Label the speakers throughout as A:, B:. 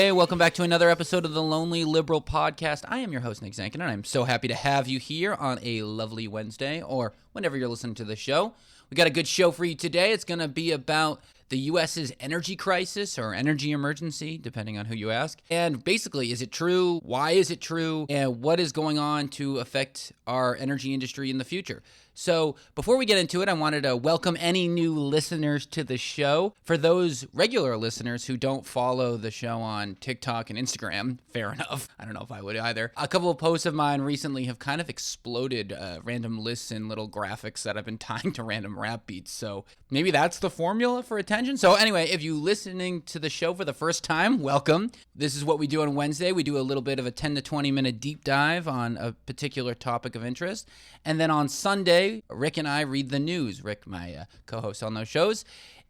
A: Hey, welcome back to another episode of the Lonely Liberal Podcast. I am your host, Nick Zankin, and I'm so happy to have you here on a lovely Wednesday, or whenever you're listening to the show. We got a good show for you today. It's going to be about the U.S.'s energy crisis or energy emergency, depending on who you ask. And basically, is it true? Why is it true? And what is going on to affect our energy industry in the future? So before we get into it, I wanted to welcome any new listeners to the show. For those regular listeners who don't follow the show on TikTok and Instagram, fair enough. I don't know if I would either. A couple of posts of mine recently have kind of exploded random lists and little graphics that I've been tying to random rap beats. So maybe that's the formula for attention. So anyway, if you're listening to the show for the first time, welcome. This is what we do on Wednesday. We do a little bit of a 10 to 20 minute deep dive on a particular topic of interest. And then on Sunday, Rick and I read the news. Rick, my co-host on those shows.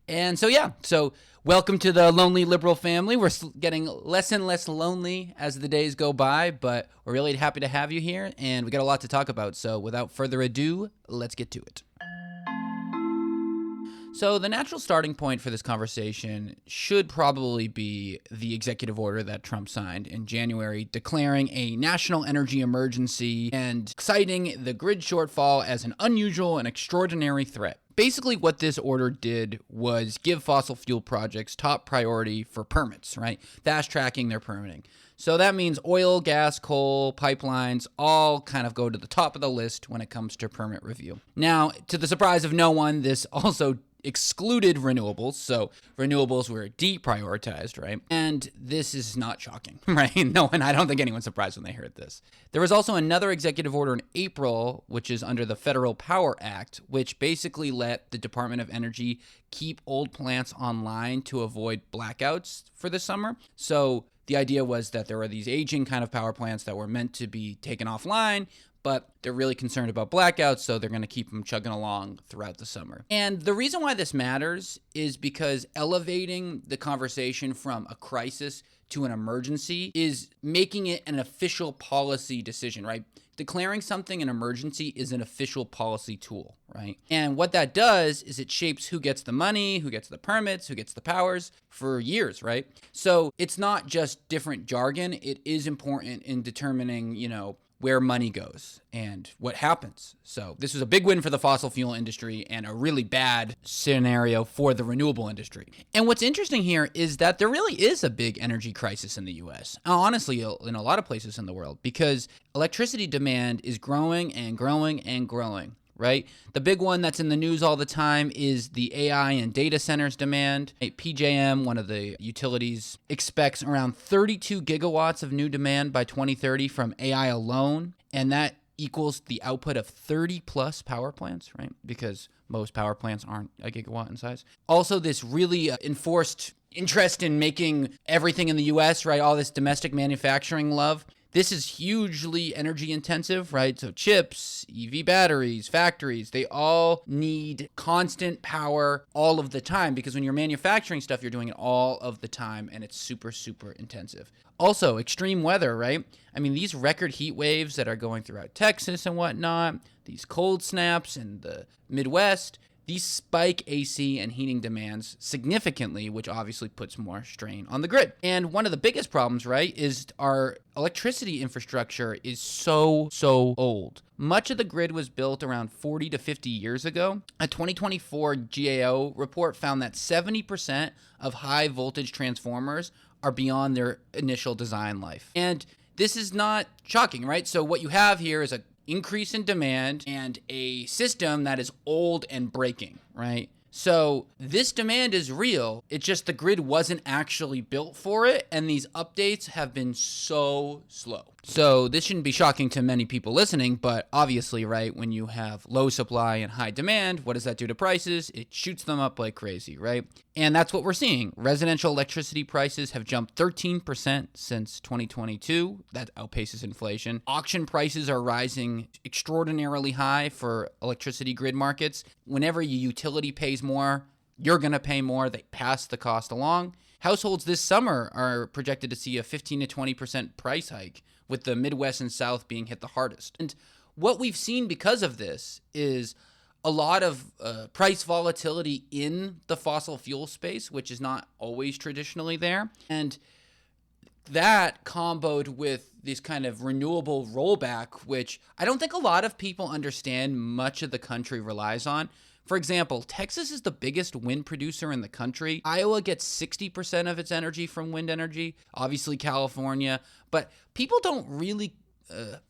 A: And so welcome to the Lonely Liberal family. We're getting less and less lonely as the days go by, but we're really happy to have you here, and we got a lot to talk about. So without further ado, let's get to it. So the natural starting point for this conversation should probably be the executive order that Trump signed in January, declaring a national energy emergency and citing the grid shortfall as an unusual and extraordinary threat. Basically, what this order did was give fossil fuel projects top priority for permits, right? Fast tracking their permitting. So that means oil, gas, coal, pipelines all kind of go to the top of the list when it comes to permit review. Now, to the surprise of no one, this also excluded renewables, so renewables were deprioritized, right? And this is not shocking, right? No, and I don't think anyone's surprised when they heard this. There was also another executive order in April, which is under the Federal Power Act, which basically let the Department of Energy keep old plants online to avoid blackouts for the summer. So the idea was that there were these aging kind of power plants that were meant to be taken offline, but they're really concerned about blackouts, so they're going to keep them chugging along throughout the summer. And the reason why this matters is because elevating the conversation from a crisis to an emergency is making it an official policy decision, right? Declaring something an emergency is an official policy tool, right? And what that does is it shapes who gets the money, who gets the permits, who gets the powers for years, right? So it's not just different jargon. It is important in determining, where money goes and what happens. So this was a big win for the fossil fuel industry and a really bad scenario for the renewable industry. And what's interesting here is that there really is a big energy crisis in the US. Honestly, in a lot of places in the world, because electricity demand is growing and growing and growing. Right? The big one that's in the news all the time is the AI and data centers demand. PJM, one of the utilities, expects around 32 gigawatts of new demand by 2030 from AI alone, and that equals the output of 30 plus power plants, right? Because most power plants aren't a gigawatt in size. Also, this really enforced interest in making everything in the US, right? All this domestic manufacturing love. This is hugely energy intensive, right? So chips, EV batteries, factories, they all need constant power all of the time, because when you're manufacturing stuff, you're doing it all of the time, and it's super, super intensive. Also, extreme weather, right? I mean, these record heat waves that are going throughout Texas and whatnot, these cold snaps in the Midwest, these spike AC and heating demands significantly, which obviously puts more strain on the grid. And one of the biggest problems, right, is our electricity infrastructure is so old. Much of the grid was built around 40 to 50 years ago. A 2024 GAO report found that 70% of high voltage transformers are beyond their initial design life. And this is not shocking, right? So what you have here is a increase in demand and a system that is old and breaking, right? So this demand is real. It's just the grid wasn't actually built for it, and these updates have been so slow. So this shouldn't be shocking to many people listening, but obviously, right, when you have low supply and high demand, what does that do to prices? It shoots them up like crazy, right? And that's what we're seeing. Residential electricity prices have jumped 13% since 2022. That outpaces inflation. Auction prices are rising extraordinarily high for electricity grid markets. Whenever your utility pays more, you're going to pay more. They pass the cost along. Households this summer are projected to see a 15 to 20% price hike, with the Midwest and South being hit the hardest. And what we've seen because of this is a lot of price volatility in the fossil fuel space, which is not always traditionally there. And that comboed with this kind of renewable rollback, which I don't think a lot of people understand much of the country relies on. For example, Texas is the biggest wind producer in the country. Iowa gets 60% of its energy from wind energy, obviously California, but people don't really,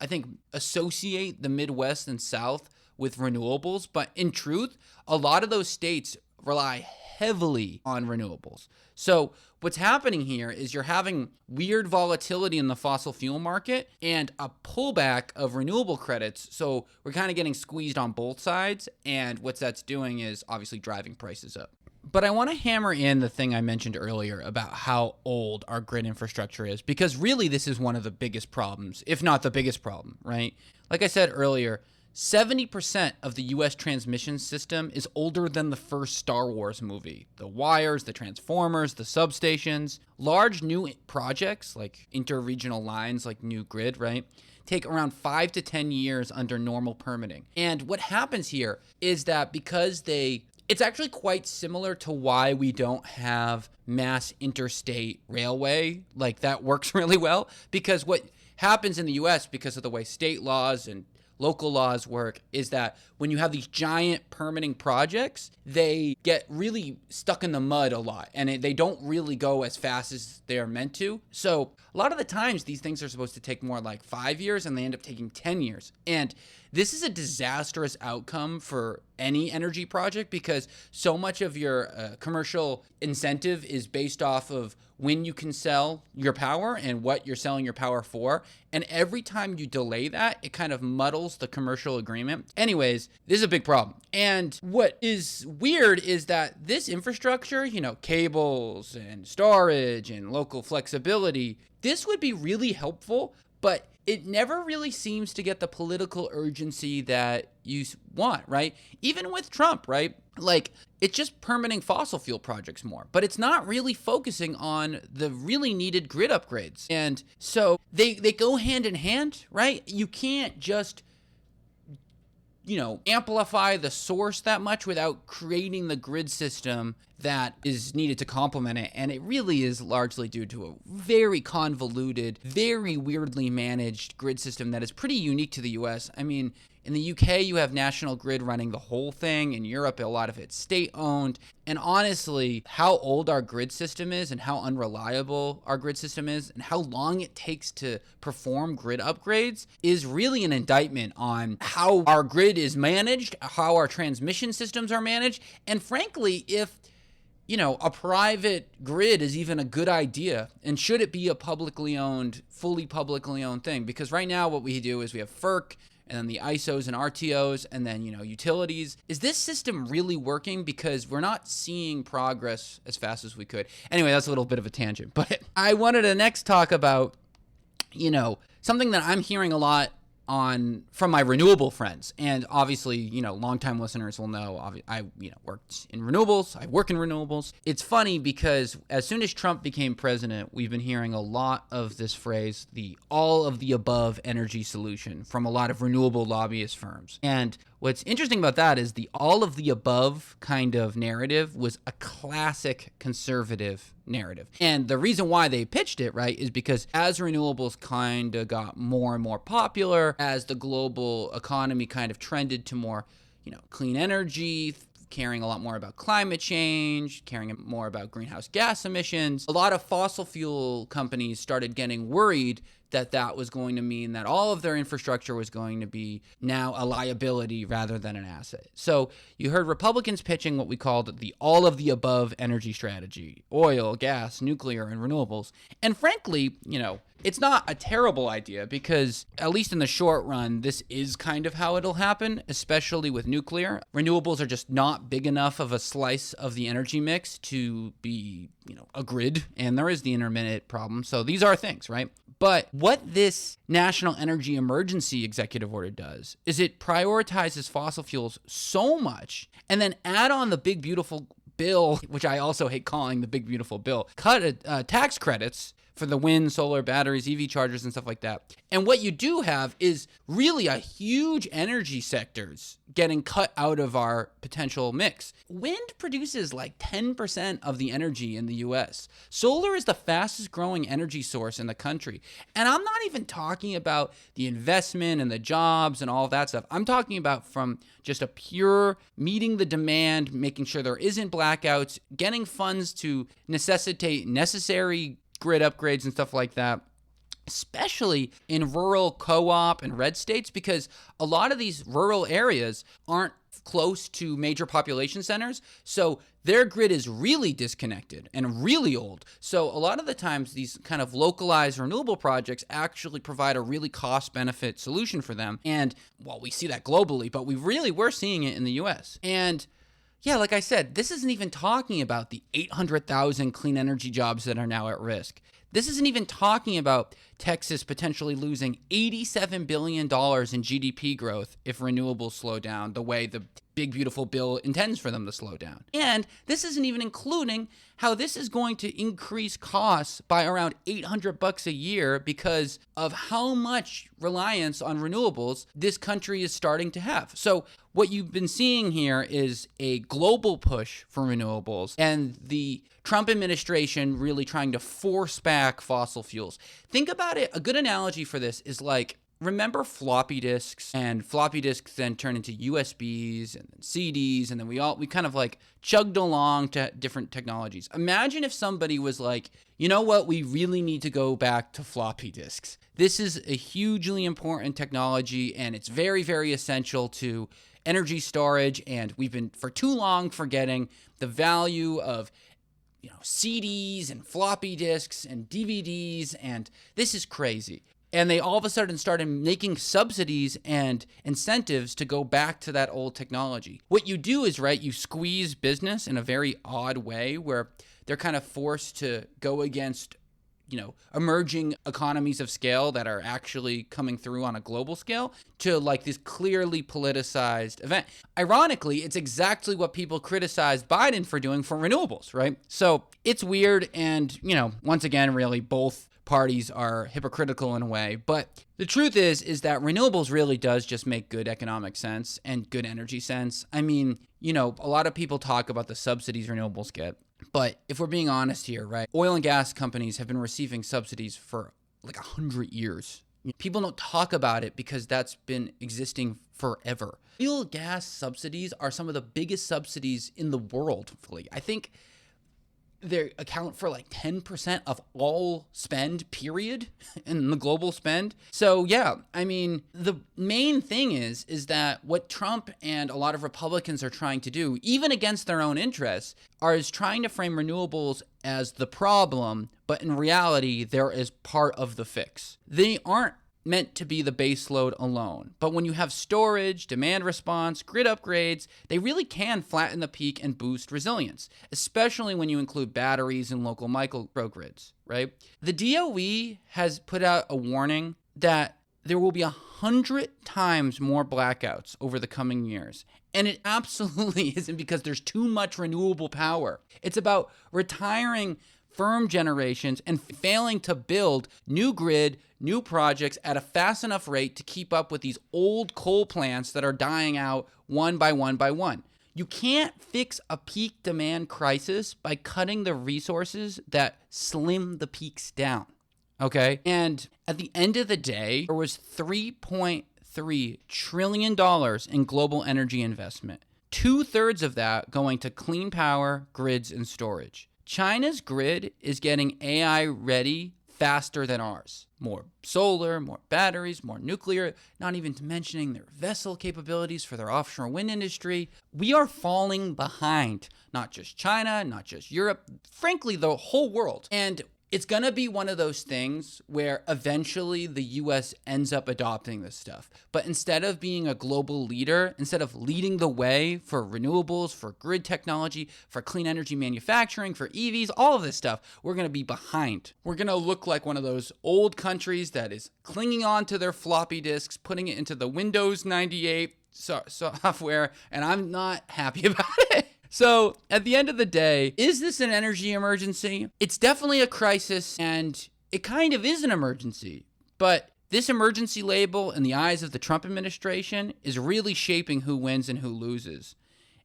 A: I think, associate the Midwest and South with renewables. But in truth, a lot of those states rely heavily on renewables. So what's happening here is you're having weird volatility in the fossil fuel market and a pullback of renewable credits. So we're kind of getting squeezed on both sides. And what that's doing is obviously driving prices up. But I want to hammer in the thing I mentioned earlier about how old our grid infrastructure is, because really this is one of the biggest problems, if not the biggest problem, right? Like I said earlier, 70% of the U.S. transmission system is older than the first Star Wars movie. The wires, the transformers, the substations, large new projects like interregional lines like New Grid, right, take around 5 to 10 years under normal permitting. And what happens here is that because it's actually quite similar to why we don't have mass interstate railway. Like that works really well, because what happens in the U.S. because of the way state laws and local laws work is that when you have these giant permitting projects, they get really stuck in the mud a lot and they don't really go as fast as they are meant to. So a lot of the times these things are supposed to take more like 5 years and they end up taking 10 years. And this is a disastrous outcome for any energy project because so much of your commercial incentive is based off of when you can sell your power and what you're selling your power for. And every time you delay that, it kind of muddles the commercial agreement. Anyways, this is a big problem. And what is weird is that this infrastructure, cables and storage and local flexibility, this would be really helpful, but it never really seems to get the political urgency that you want, right? Even with Trump, right? Like, it's just permitting fossil fuel projects more, but it's not really focusing on the really needed grid upgrades. And so they go hand in hand, right? You can't just amplify the source that much without creating the grid system that is needed to complement it. And it really is largely due to a very convoluted, very weirdly managed grid system that is pretty unique to the US. I mean, in the UK, you have National Grid running the whole thing. In Europe, a lot of it's state-owned. And honestly, how old our grid system is and how unreliable our grid system is and how long it takes to perform grid upgrades is really an indictment on how our grid is managed, how our transmission systems are managed, and frankly, if a private grid is even a good idea, and should it be a fully publicly owned thing? Because right now what we do is we have FERC, and then the ISOs and RTOs, and then, utilities. Is this system really working? Because we're not seeing progress as fast as we could. Anyway, that's a little bit of a tangent. But I wanted to next talk about, something that I'm hearing a lot from my renewable friends. And obviously, longtime listeners will know I worked in renewables. I work in renewables. It's funny because as soon as Trump became president, we've been hearing a lot of this phrase, the all of the above energy solution, from a lot of renewable lobbyist firms. And what's interesting about that is the all of the above kind of narrative was a classic conservative narrative. And the reason why they pitched it, right, is because as renewables kind of got more and more popular, as the global economy kind of trended to more, clean energy, caring a lot more about climate change, caring more about greenhouse gas emissions, a lot of fossil fuel companies started getting worried that was going to mean that all of their infrastructure was going to be now a liability rather than an asset. So you heard Republicans pitching what we called the all of the above energy strategy: oil, gas, nuclear, and renewables. And frankly, it's not a terrible idea because, at least in the short run, this is kind of how it'll happen, especially with nuclear. Renewables are just not big enough of a slice of the energy mix to be, a grid, and there is the intermittent problem. So these are things, right? But what this National Energy Emergency Executive Order does is it prioritizes fossil fuels so much, and then add on the big, beautiful bill, which I also hate calling the big, beautiful bill, cut tax credits for the wind, solar, batteries, EV chargers, and stuff like that. And what you do have is really a huge energy sectors getting cut out of our potential mix. Wind produces like 10% of the energy in the US. Solar is the fastest growing energy source in the country. And I'm not even talking about the investment and the jobs and all of that stuff. I'm talking about from just a pure meeting the demand, making sure there isn't blackouts, getting funds to necessitate necessary grid upgrades and stuff like that, especially in rural co-op and red states, because a lot of these rural areas aren't close to major population centers. So their grid is really disconnected and really old. So a lot of the times these kind of localized renewable projects actually provide a really cost benefit solution for them. And well, we see that globally, but we're seeing it in the US. And yeah, like I said, this isn't even talking about the 800,000 clean energy jobs that are now at risk. This isn't even talking about Texas potentially losing $87 billion in GDP growth if renewables slow down the way the big, beautiful bill intends for them to slow down. And this isn't even including how this is going to increase costs by around $800 a year because of how much reliance on renewables this country is starting to have. So what you've been seeing here is a global push for renewables and the Trump administration really trying to force back fossil fuels. Think about it. A good analogy for this is like, remember floppy disks, and floppy disks then turn into USBs and then CDs, and then we kind of like chugged along to different technologies. Imagine if somebody was like, you know what, we really need to go back to floppy disks. This is a hugely important technology, and it's very, very essential to energy storage, and we've been for too long forgetting the value of CDs and floppy disks and DVDs, and this is crazy. And they all of a sudden started making subsidies and incentives to go back to that old technology. What you do is, right, you squeeze business in a very odd way where they're kind of forced to go against, emerging economies of scale that are actually coming through on a global scale to like this clearly politicized event. Ironically, it's exactly what people criticized Biden for doing for renewables, right? So it's weird. And, once again, really both parties are hypocritical in a way. But the truth is that renewables really does just make good economic sense and good energy sense. I mean, a lot of people talk about the subsidies renewables get. But if we're being honest here, right, oil and gas companies have been receiving subsidies for like 100 years. People don't talk about it because that's been existing forever. Oil gas subsidies are some of the biggest subsidies in the world. I think they account for like 10% of all spend, period, in the global spend. So yeah, I mean, the main thing is that what Trump and a lot of Republicans are trying to do, even against their own interests, is trying to frame renewables as the problem, but in reality, they're as part of the fix. They aren't meant to be the base load alone. But when you have storage, demand response, grid upgrades, they really can flatten the peak and boost resilience, especially when you include batteries and local microgrids, right? The DOE has put out a warning that there will be 100 times more blackouts over the coming years. And it absolutely isn't because there's too much renewable power. It's about retiring firm generations and failing to build new grid, new projects at a fast enough rate to keep up with these old coal plants that are dying out one by one by one. You can't fix a peak demand crisis by cutting the resources that slim the peaks down, okay? And at the end of the day, there was $3.3 trillion in global energy investment, 2/3 of that going to clean power, grids, and storage. China's grid is getting AI ready faster than ours. More solar, more batteries, more nuclear, not even mentioning their vessel capabilities for their offshore wind industry. We are falling behind, not just China, not just Europe, frankly, the whole world. And it's going to be one of those things where eventually the US ends up adopting this stuff. But instead of being a global leader, instead of leading the way for renewables, for grid technology, for clean energy manufacturing, for EVs, all of this stuff, we're going to be behind. We're going to look like one of those old countries that is clinging on to their floppy disks, putting it into the Windows 98 software, and I'm not happy about it. So at the end of the day, is this an energy emergency? It's definitely a crisis, and it kind of is an emergency. But this emergency label in the eyes of the Trump administration is really shaping who wins and who loses.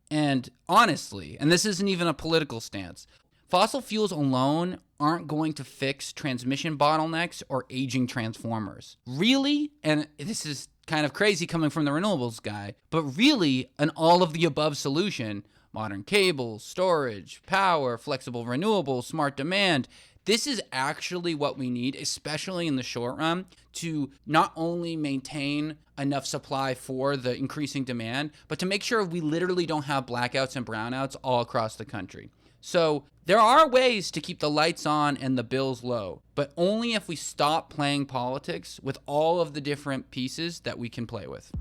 A: And honestly, and this isn't even a political stance, fossil fuels alone aren't going to fix transmission bottlenecks or aging transformers. Really, and this is kind of crazy coming from the renewables guy, but really an all of the above solution, modern cables, storage, power, flexible renewables, smart demand, this is actually what we need, especially in the short run, to not only maintain enough supply for the increasing demand, but to make sure we literally don't have blackouts and brownouts all across the country. So there are ways to keep the lights on and the bills low, but only if we stop playing politics with all of the different pieces that we can play with.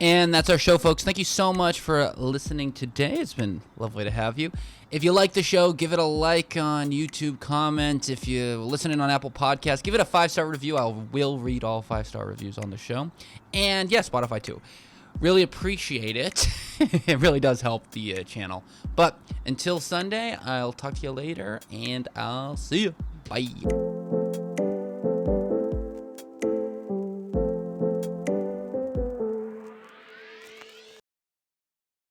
A: And that's our show, folks. Thank you so much for listening today. It's been lovely to have you. If you like the show, give it a like on YouTube, comment. If you're listening on Apple Podcasts, give it a 5-star review. I will read all 5-star reviews on the show. And yeah, Spotify too. Really appreciate it. It really does help the channel. But until Sunday, I'll talk to you later, and I'll see you. Bye.